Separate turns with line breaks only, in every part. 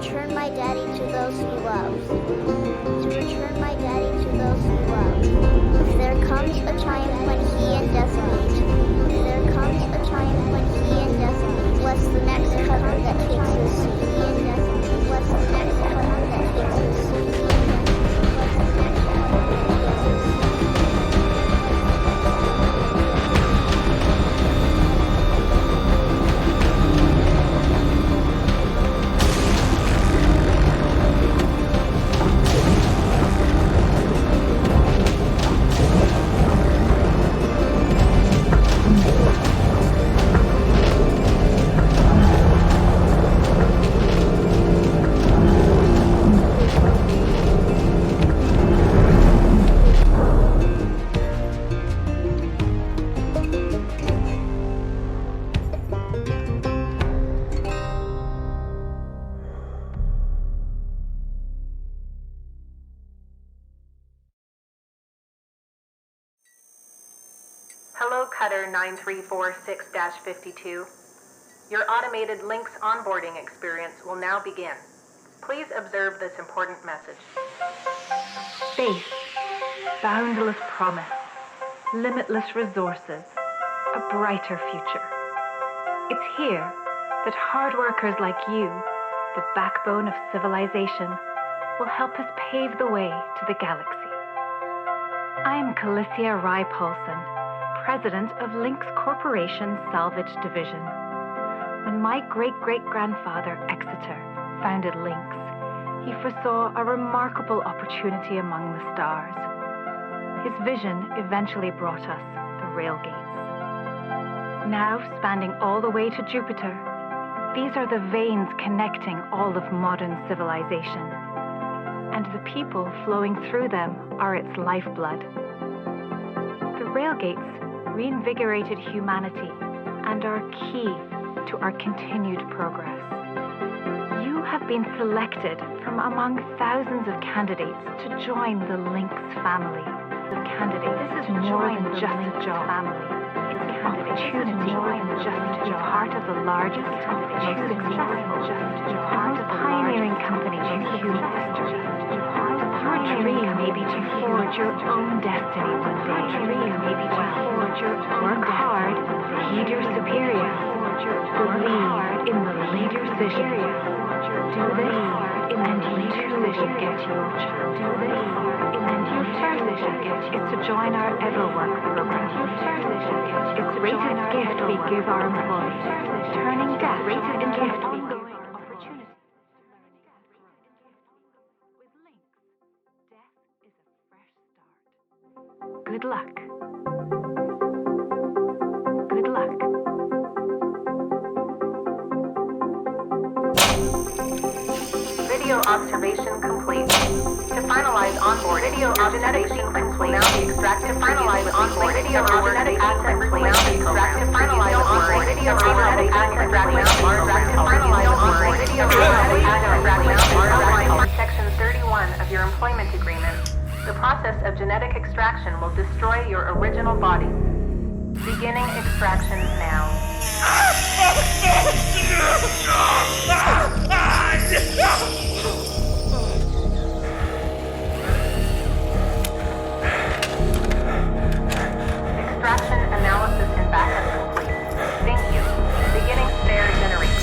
return my daddy to those he loves. To return my daddy to those he loves. If there comes a time when he and death meet. If there comes a time when he and death meet. Bless the next cover that takes his seat. He and death meet. Bless the next cover that takes his seat. Bless the next cover that takes his seat.
Hello, Cutter 9346-52. Your automated Lynx onboarding experience will now begin. Please observe this important message.
Space, boundless promise, limitless resources, a brighter future. It's here that hard workers like you, the backbone of civilization, will help us pave the way to the galaxy. I'm Calicia Rai Paulson, President of Lynx Corporation Salvage Division. When my great-great-grandfather, Exeter, founded Lynx, he foresaw a remarkable opportunity among the stars. His vision eventually brought us the railgates. Now spanning all the way to Jupiter, these are the veins connecting all of modern civilization, and the people flowing through them are its lifeblood. The railgates reinvigorated humanity and are key to our continued progress. You have been selected from among thousands of candidates to join the Lynx family. This is more than just a job. It's an opportunity to be part of the largest, most successful, most pioneering company in human history. Your dream may be to forge your own destiny one day. Your dream may be to forge your own Work hard, heed your superior. Believe in the leader's vision. Do this, and leader's vision get you. Do this, and your first vision get you. It's to join our Everwork program. Your first vision get you. It's a rated gift we give our employees. Turning death into gift ongoing opportunity. With links, death is a fresh start. Good luck. Good luck.
Video observation complete. To finalize onboard video genetic sequence will now be extracted. To finalize onboard video genetic assets will now be extracted. To finalize onboard video genetic assets will now be extracted. To finalize onboard video genetic assets will now be outlined. Section 31 of your employment agreement. The process of genetic extraction will destroy your original body. Beginning extraction now. Extraction analysis and backup complete. Thank you. Beginning spare generation.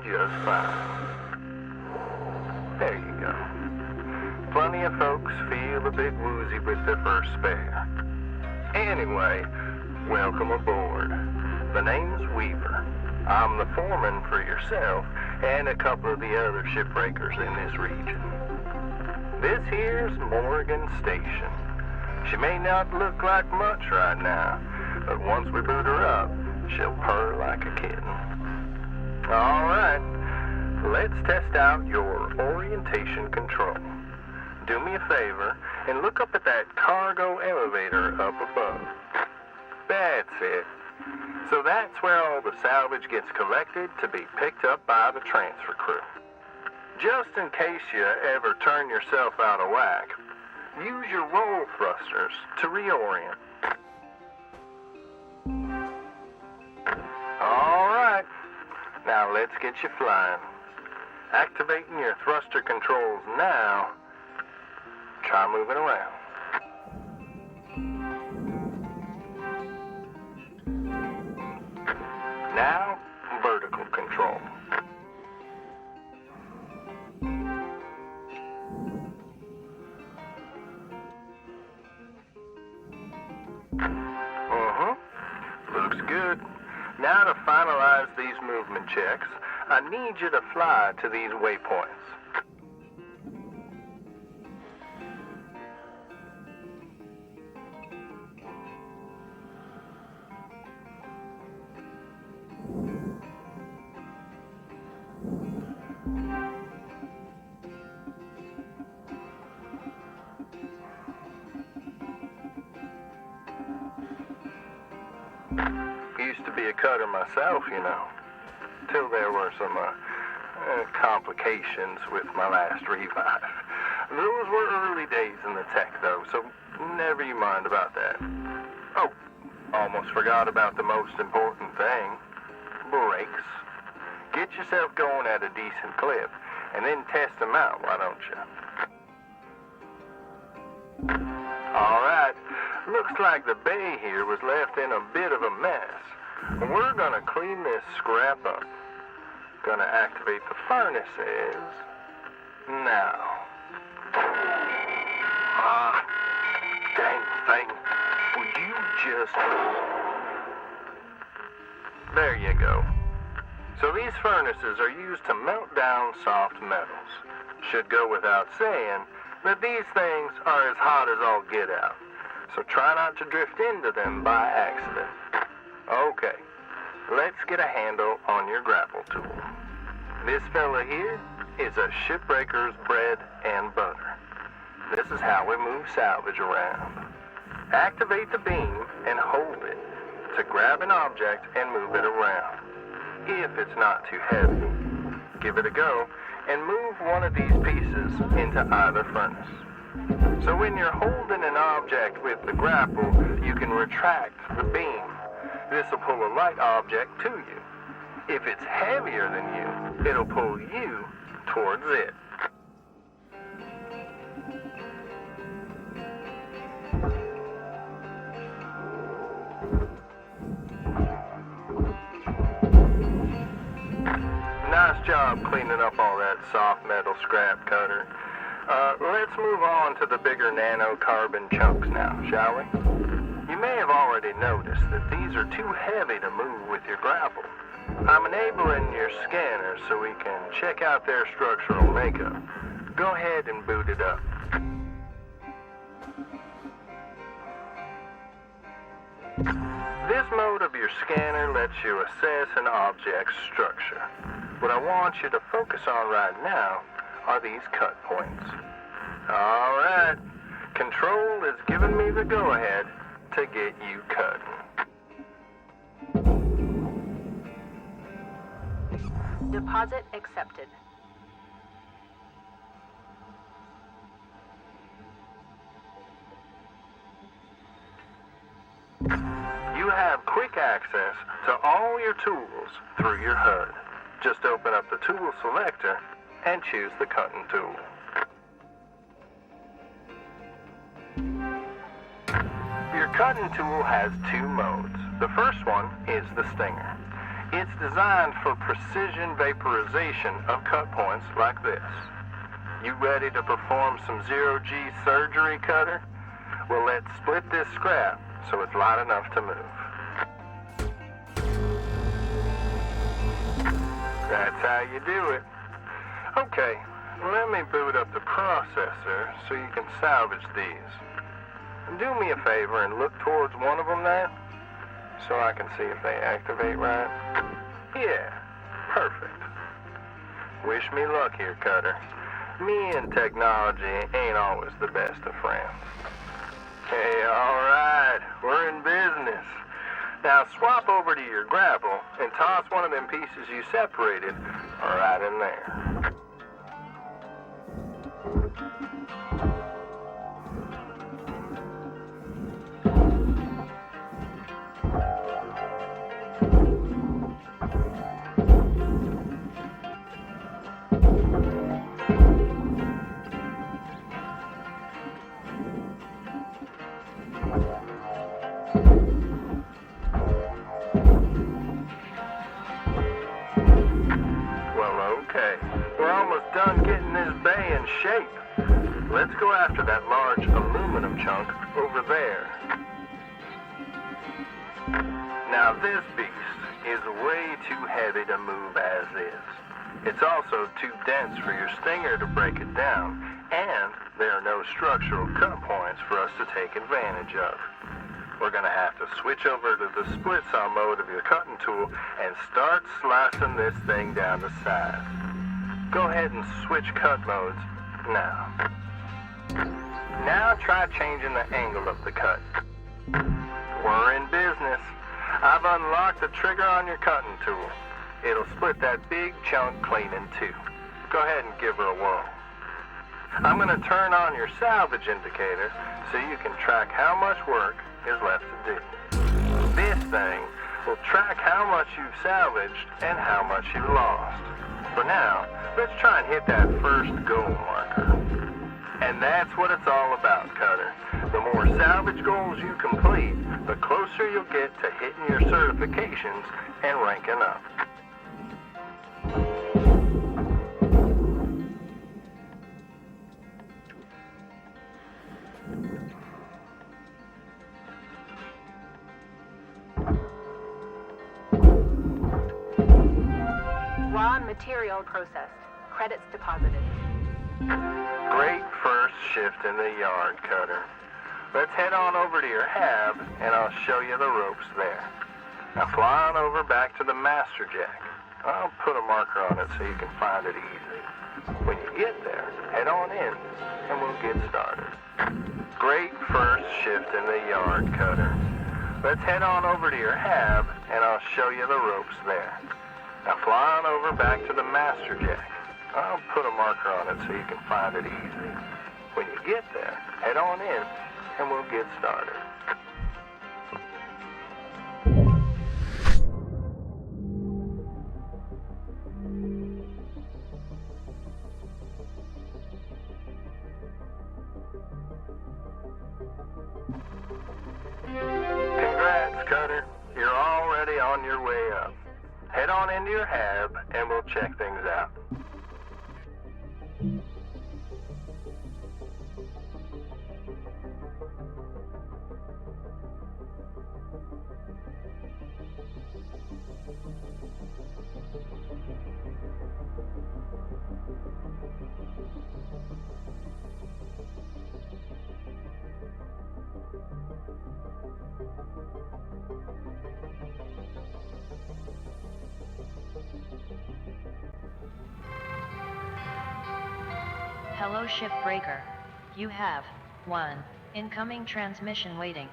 Just fine. There you go. Plenty of folks feel a bit woozy with their first spare. Anyway, welcome aboard. The name's Weaver. I'm the foreman for yourself and a couple of the other shipbreakers in this region. This here's Morgan Station. She may not look like much right now, but once we boot her up, she'll purr like a kitten. All right, let's test out your orientation control. Do me a favor and look up at that cargo elevator up above. That's it. So that's where all the salvage gets collected to be picked up by the transfer crew. Just in case you ever turn yourself out of whack, use your roll thrusters to reorient. All right. Now let's get you flying. Activating your thruster controls now. Try moving around. Now, vertical control. Looks good. Now to finalize these movement checks, I need you to fly to these waypoints. Used to be a cutter myself, you know, till there were some complications with my last revive. Those were early days in the tech, though, so never you mind about that. Oh, almost forgot about the most important thing, brakes. Get yourself going at a decent clip, and then test them out, why don't you? All right. Looks like the bay here was left in a bit of a mess. We're gonna clean this scrap up. Gonna activate the furnaces now. Dang thing. Would you just... There you go. So these furnaces are used to melt down soft metals. Should go without saying that these things are as hot as all get out. So try not to drift into them by accident. Okay, let's get a handle on your grapple tool. This fella here is a shipbreaker's bread and butter. This is how we move salvage around. Activate the beam and hold it to grab an object and move it around. If it's not too heavy, give it a go and move one of these pieces into either furnace. So when you're holding an object with the grapple, you can retract the beam. This will pull a light object to you. If it's heavier than you, it'll pull you towards it. Nice job cleaning up all that soft metal scrap, Cutter. Let's move on to the bigger nanocarbon chunks now, shall we? You may have already noticed that these are too heavy to move with your grapple. I'm enabling your scanner so we can check out their structural makeup. Go ahead and boot it up. This mode of your scanner lets you assess an object's structure. What I want you to focus on right now are these cut points. All right, Control is giving me the go-ahead to get you cutting.
Deposit accepted.
You have quick access to all your tools through your HUD. Just open up the tool selector and choose the cutting tool. Your cutting tool has two modes. The first one is the stinger. It's designed for precision vaporization of cut points like this. You ready to perform some zero-G surgery, Cutter? Well, let's split this scrap so it's light enough to move. That's how you do it. Okay, let me boot up the processor so you can salvage these. Do me a favor and look towards one of them now, so I can see if they activate right. Yeah, perfect. Wish me luck here, Cutter. Me and technology ain't always the best of friends. Hey, all right, we're in business. Now swap over to your grapple and toss one of them pieces you separated right in there. Done getting this bay in shape. Let's go after that large aluminum chunk over there. Now this beast is way too heavy to move as is. It's also too dense for your stinger to break it down, and there are no structural cut points for us to take advantage of. We're gonna have to switch over to the split saw mode of your cutting tool and start slicing this thing down to size. Go ahead and switch cut modes now. Now try changing the angle of the cut. We're in business. I've unlocked the trigger on your cutting tool. It'll split that big chunk clean in two. Go ahead and give her a whirl. I'm going to turn on your salvage indicator so you can track how much work is left to do. This thing will track how much you've salvaged and how much you've lost. For now, let's try and hit that first goal marker. And that's what it's all about, Cutter. The more salvage goals you complete, the closer you'll get to hitting your certifications and ranking up.
Material processed. Credits deposited.
Great first shift in the yard, Cutter. Let's head on over to your hab, and I'll show you the ropes there. Now fly on over back to the master jack. I'll put a marker on it so you can find it easy. When you get there, head on in, and we'll get started. Great first shift in the yard, Cutter. Let's head on over to your hab, and I'll show you the ropes there. Now fly on over back to the master jack. I'll put a marker on it so you can find it easy. When you get there, head on in, and we'll get started. Congrats, Cutter. You're already on your way up. Head on into your hab, and we'll check things out.
Hello, shipbreaker. You have 1 incoming transmission waiting.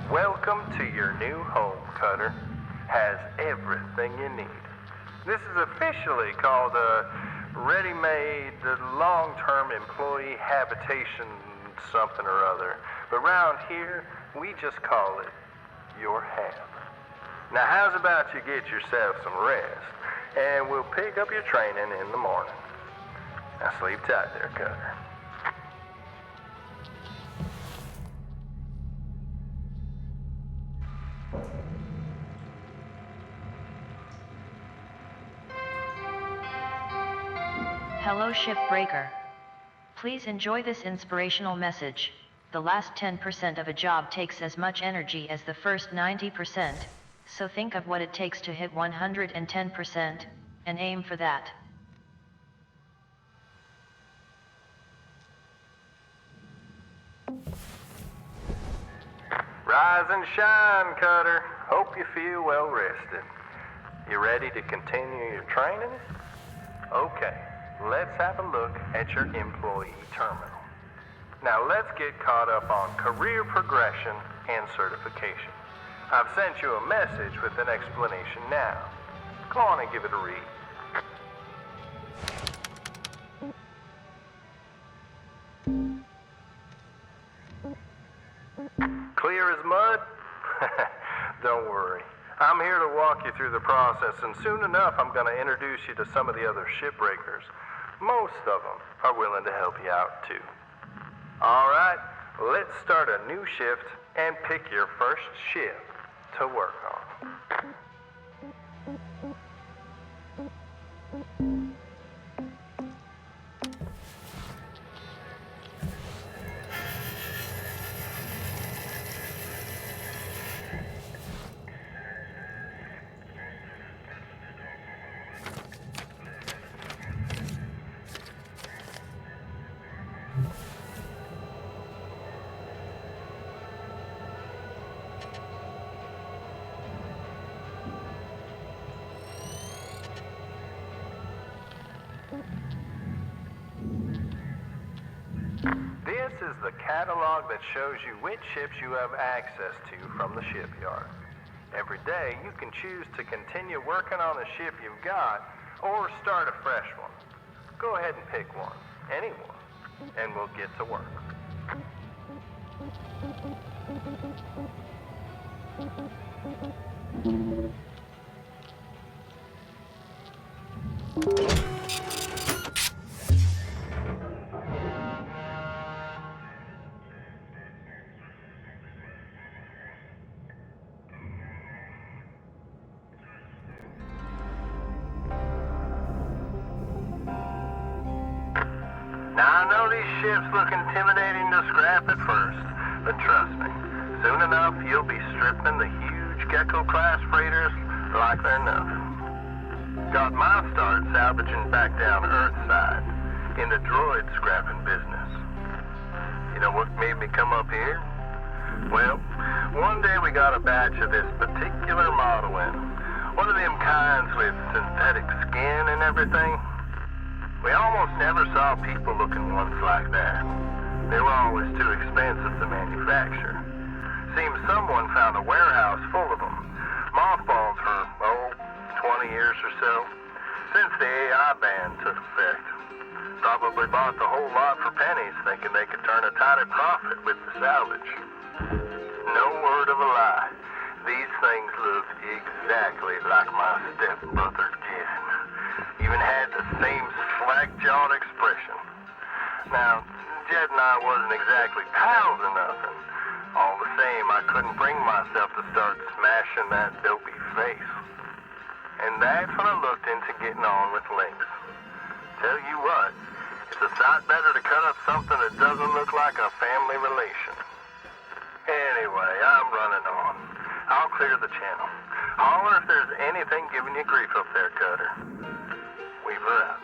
Welcome to your new home, Cutter. Has everything you need. This is officially called a ready-made long-term employee habitation something or other. But around here, we just call it your hab. Now how's about you get yourself some rest, and we'll pick up your training in the morning. Now sleep tight there, Cutter.
Hello, shipbreaker. Please enjoy this inspirational message. The last 10% of a job takes as much energy as the first 90%, so think of what it takes to hit 110%, and aim for that.
Rise and shine, Cutter. Hope you feel well rested. You ready to continue your training? Okay, let's have a look at your employee terminal. Now let's get caught up on career progression and certification. I've sent you a message with an explanation now. Go on and give it a read. Clear as mud? Don't worry. I'm here to walk you through the process, and soon enough I'm going to introduce you to some of the other shipbreakers. Most of them are willing to help you out too. All right, let's start a new shift and pick your first ship to work on. This is the catalog that shows you which ships you have access to from the shipyard. Every day you can choose to continue working on the ship you've got or start a fresh one. Go ahead and pick one, any one, and we'll get to work. Now, I know these ships look intimidating to scrap at first, but trust me, soon enough you'll be stripping the huge Gecko-class freighters like they're nothing. Got my start salvaging back down Earthside in the droid scrapping business. You know what made me come up here? Well, one day we got a batch of this particular model in. One of them kinds with synthetic skin and everything. We almost never saw people looking ones like that. They were always too expensive to manufacture. Seems someone found a warehouse full of them, mothballed for, 20 years or so, since the AI ban took effect. Probably bought the whole lot for pennies, thinking they could turn a tidy profit with the salvage. No word of a lie. These things looked exactly like my stepbrother did. Even had the same slack-jawed expression. Now, Jed and I wasn't exactly pals or nothing. All the same, I couldn't bring myself to start smashing that dopey face. And that's when I looked into getting on with Lynx. Tell you what, it's a sight better to cut up something that doesn't look like a family relation. Anyway, I'm running on. I'll clear the channel. Holler if there's anything giving you grief up there, Cutter. Weaver out.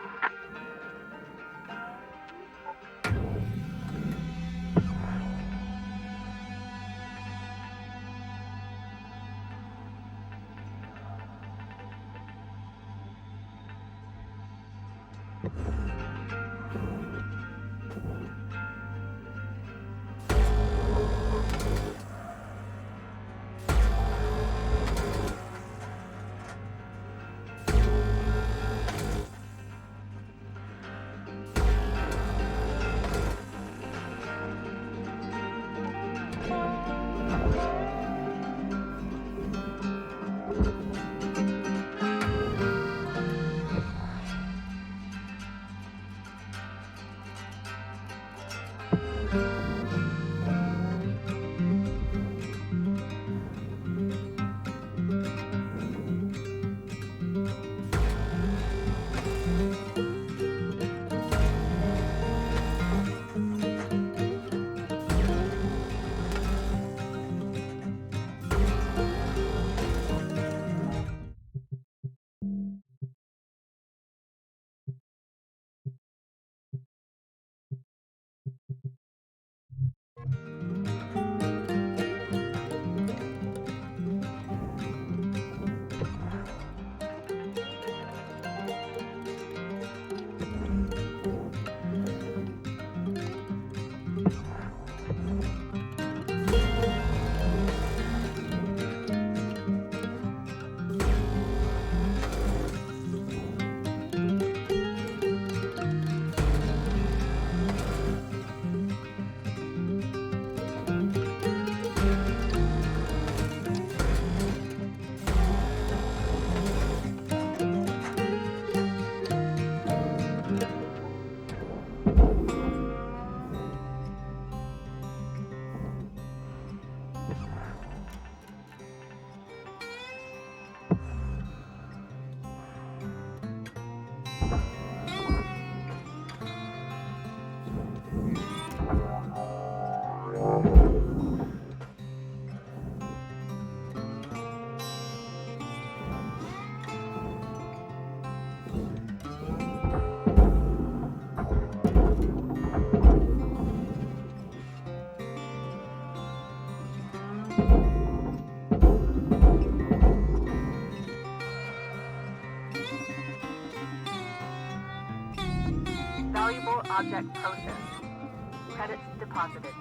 Valuable object processed. Credits deposited.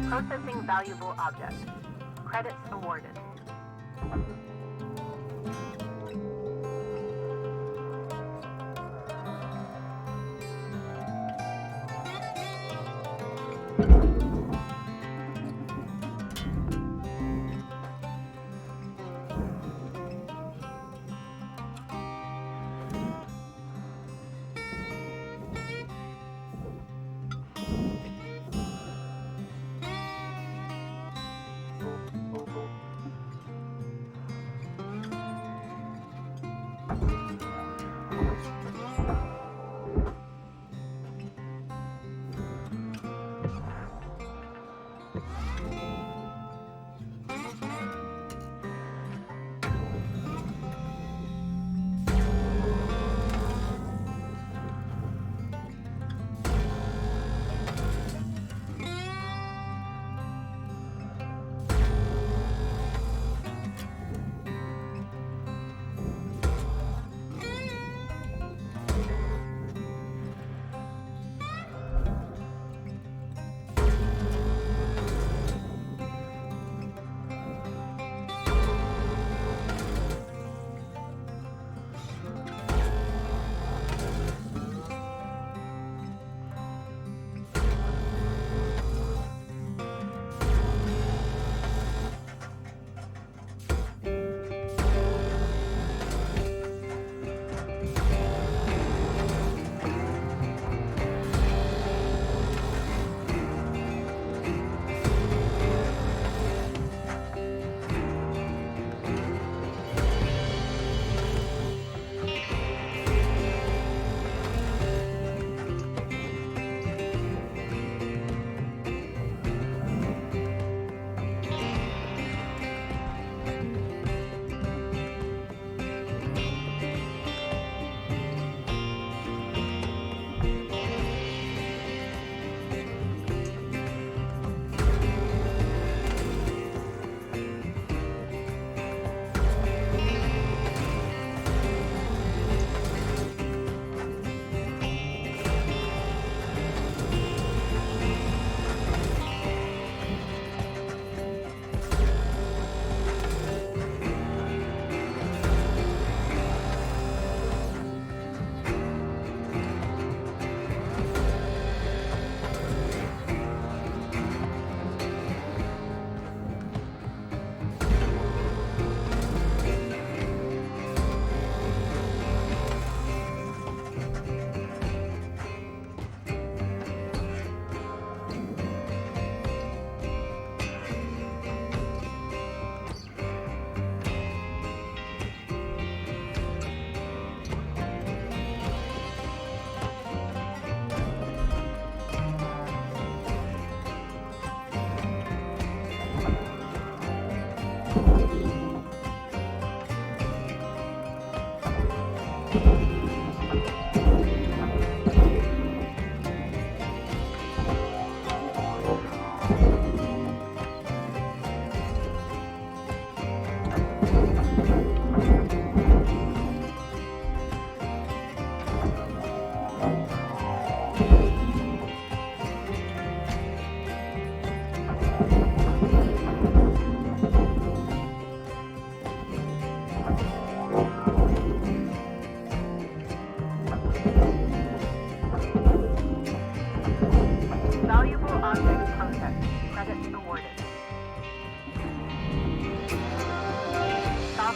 Processing valuable object. Credits awarded.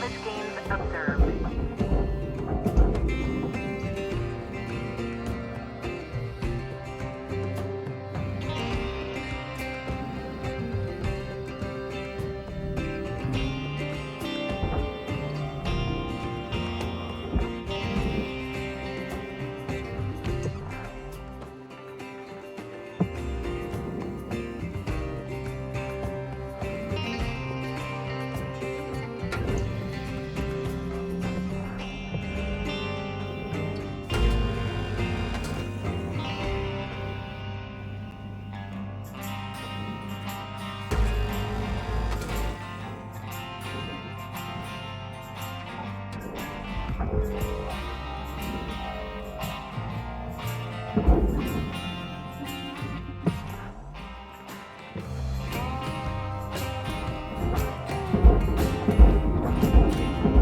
Salvage gains observed.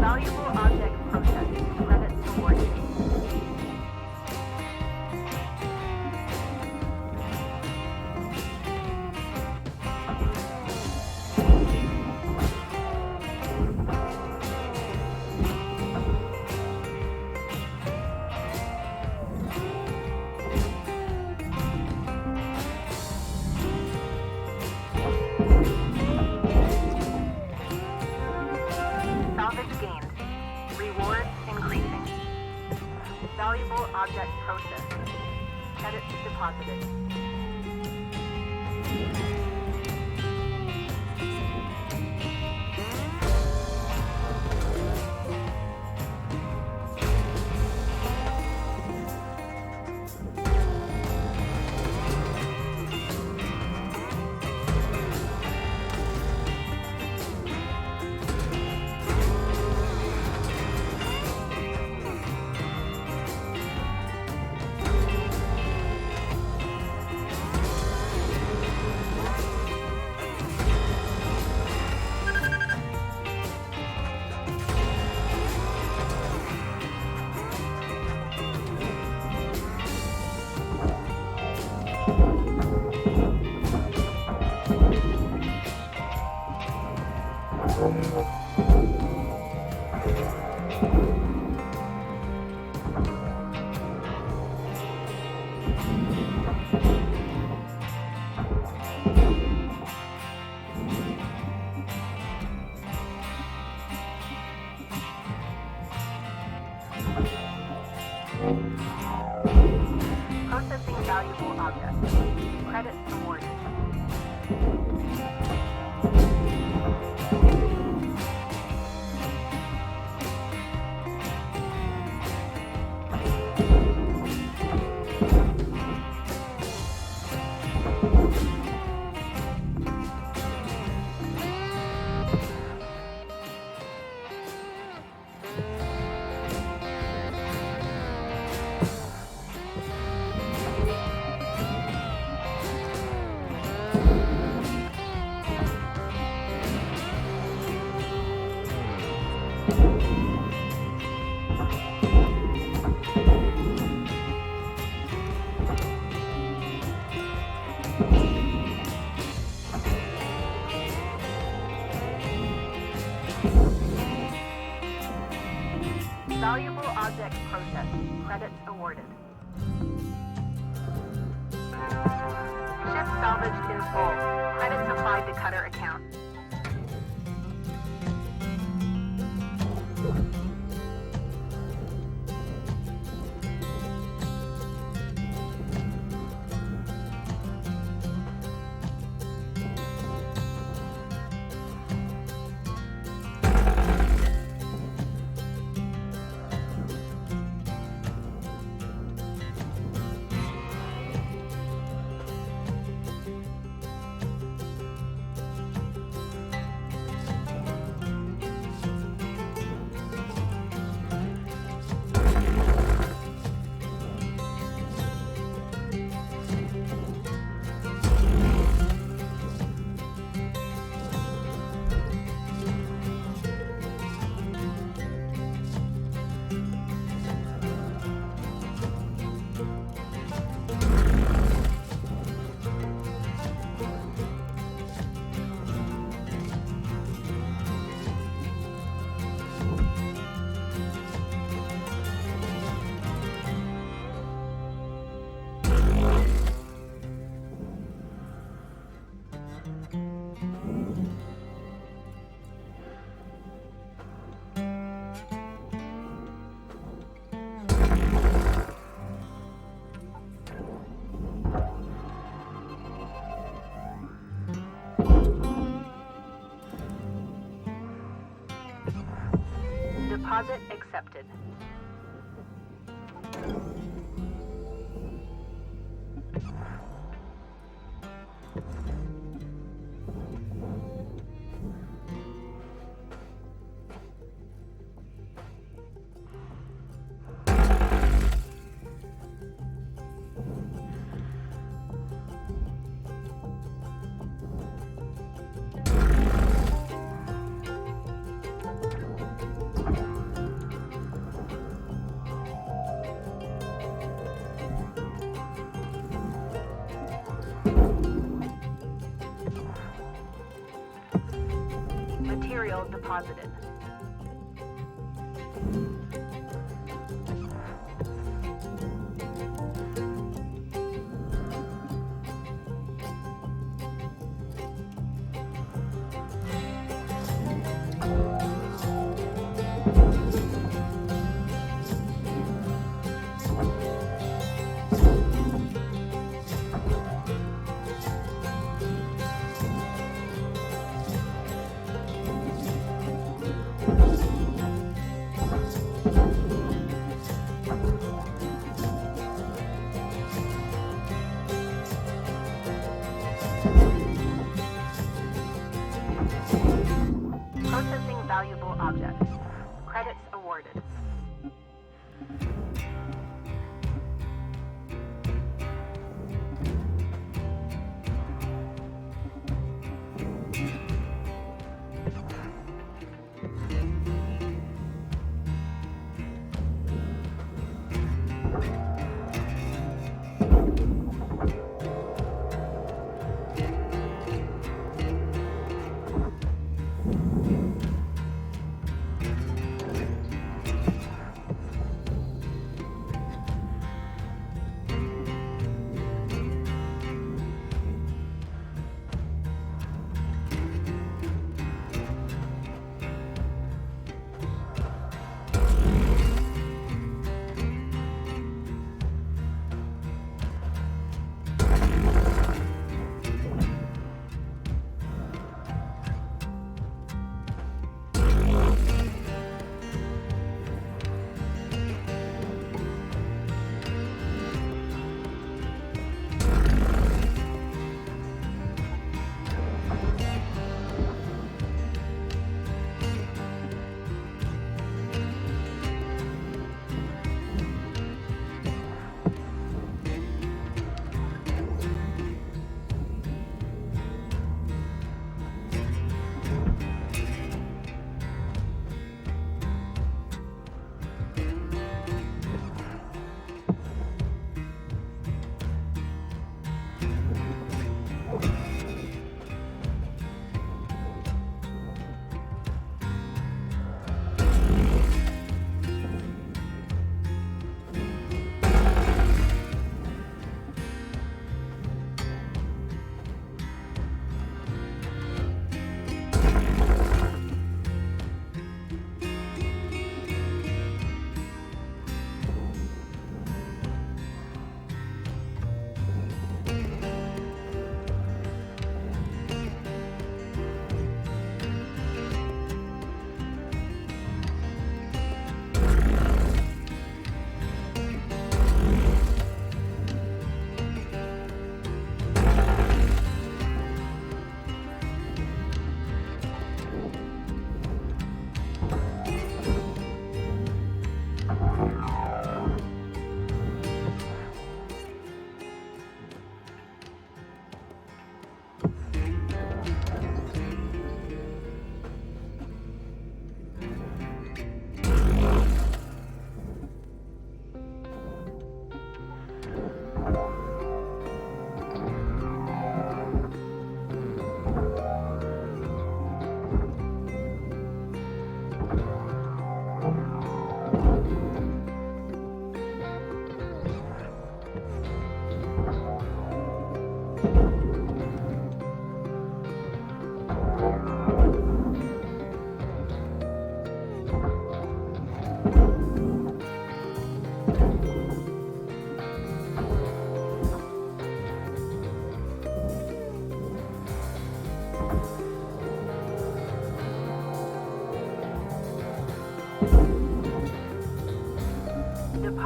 Valuable object processed. Credits awarded. Salvage gained. Rewards increasing. Valuable object processed. Credits deposited. Processing valuable objects. Credits awarded. Valuable object processed. Credits awarded. Ship salvaged in full. Credits applied to cutter account. Deposit accepted. Material deposited. Processing valuable objects. Credits awarded.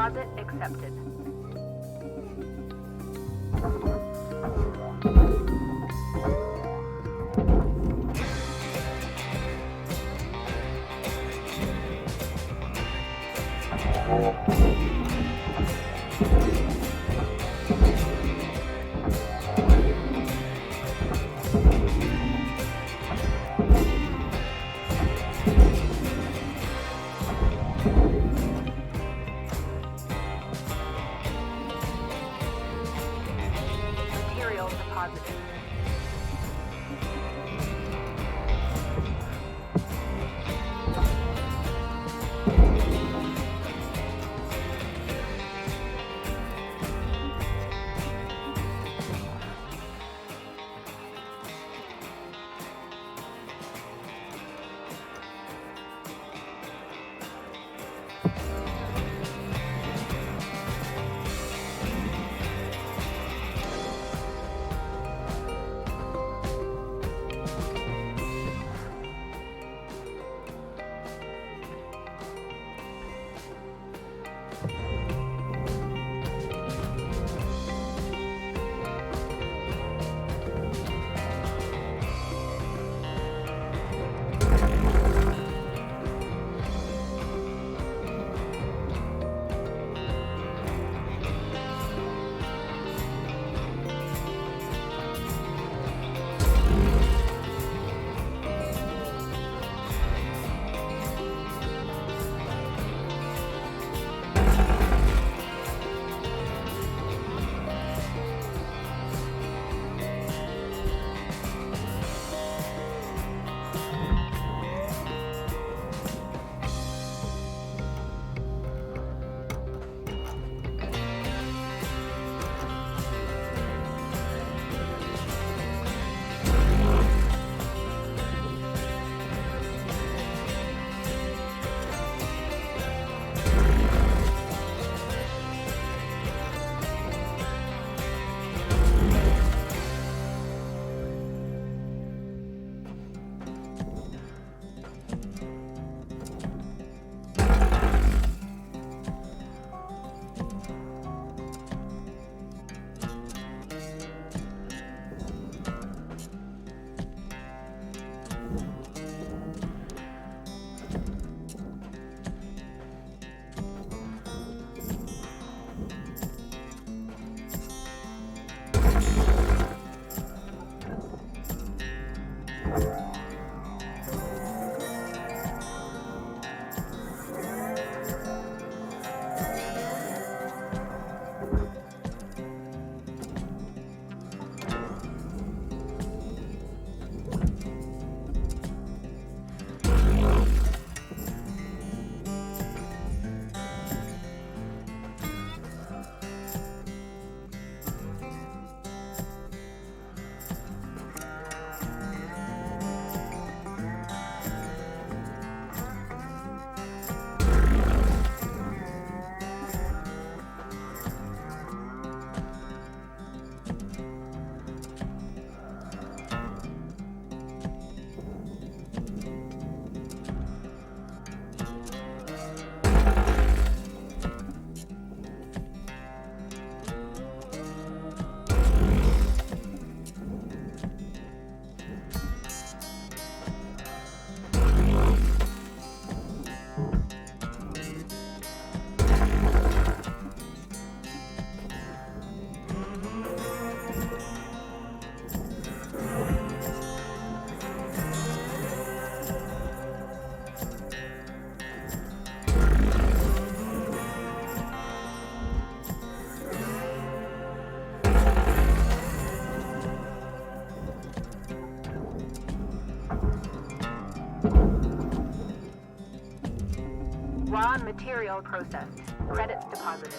Deposit accepted. Material deposited. Raw material processed. Credits deposited.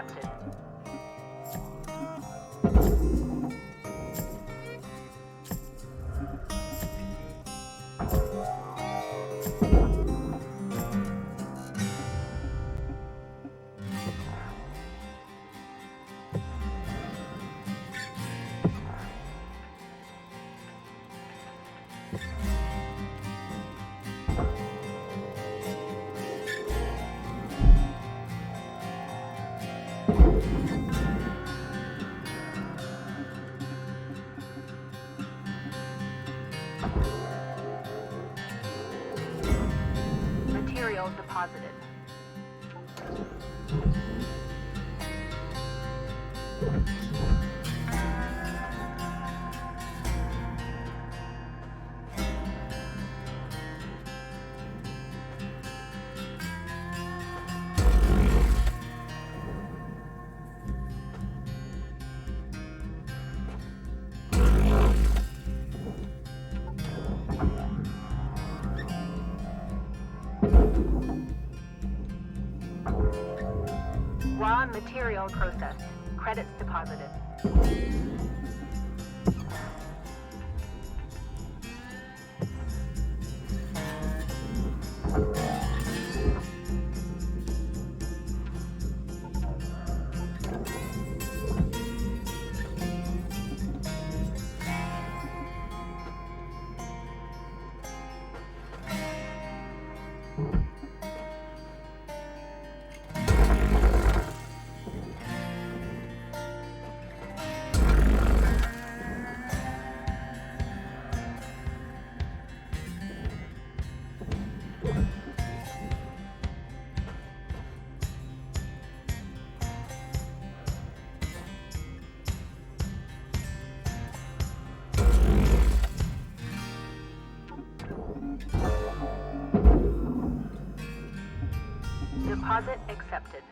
accepted. Material deposited. Raw material processed. Credits deposited. Deposit accepted.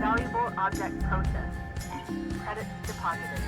Valuable object processed. Credits deposited.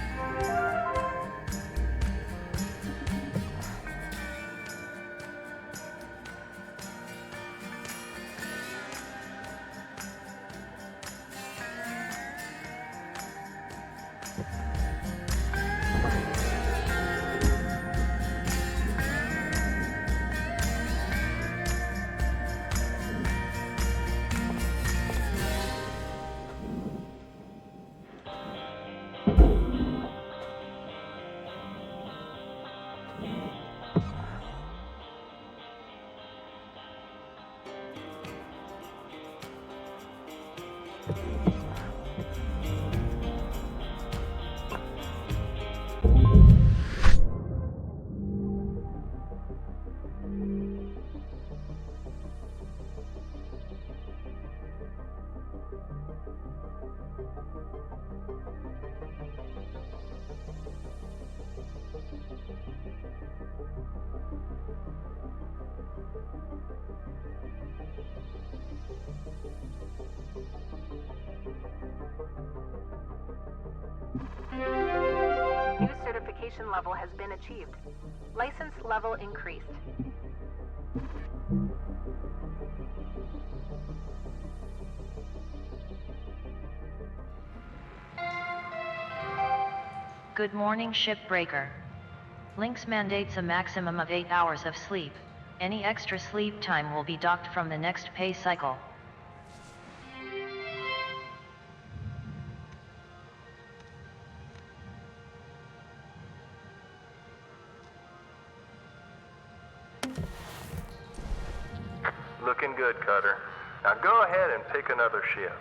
New certification level has been achieved. License level increased.
Good morning, shipbreaker. Lynx mandates a maximum of 8 hours of sleep. Any extra sleep time will be docked from the next pay cycle.
Looking good, Cutter. Now go ahead and pick another ship.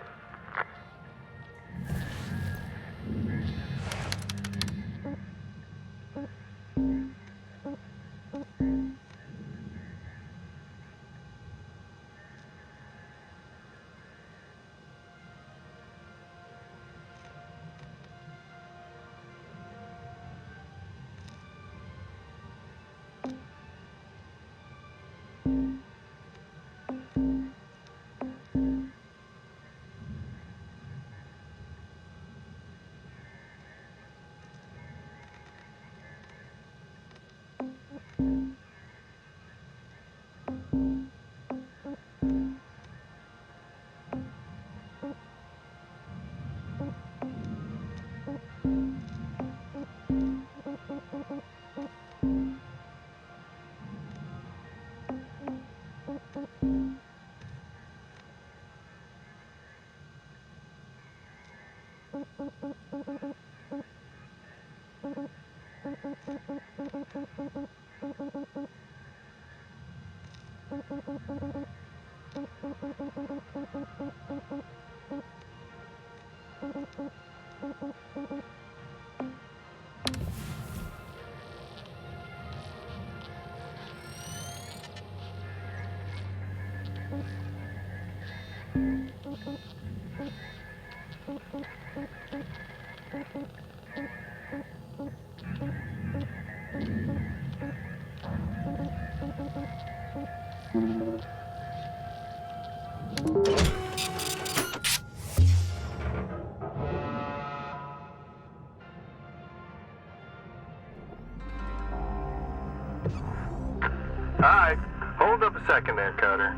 Alright, hold up a second there, Cutter.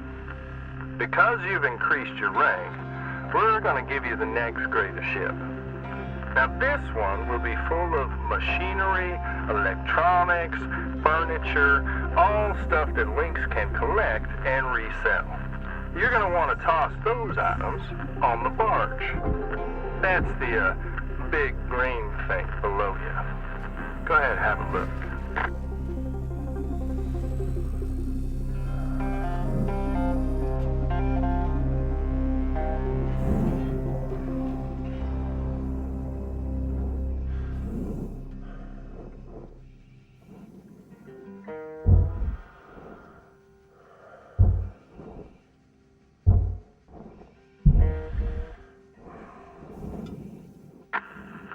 Because you've increased your rank, we're gonna give you the next greatest ship. Now this one will be full of machinery, electronics, furniture, all stuff that Lynx can collect and resell. You're gonna want to toss those items on the barge. That's the big green thing below you. Go ahead, have a look.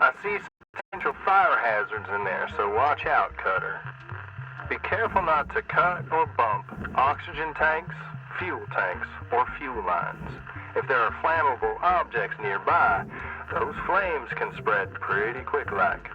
I see some potential fire hazards in there, so watch out, Cutter. Be careful not to cut or bump oxygen tanks, fuel tanks, or fuel lines. If there are flammable objects nearby, those flames can spread pretty quick like.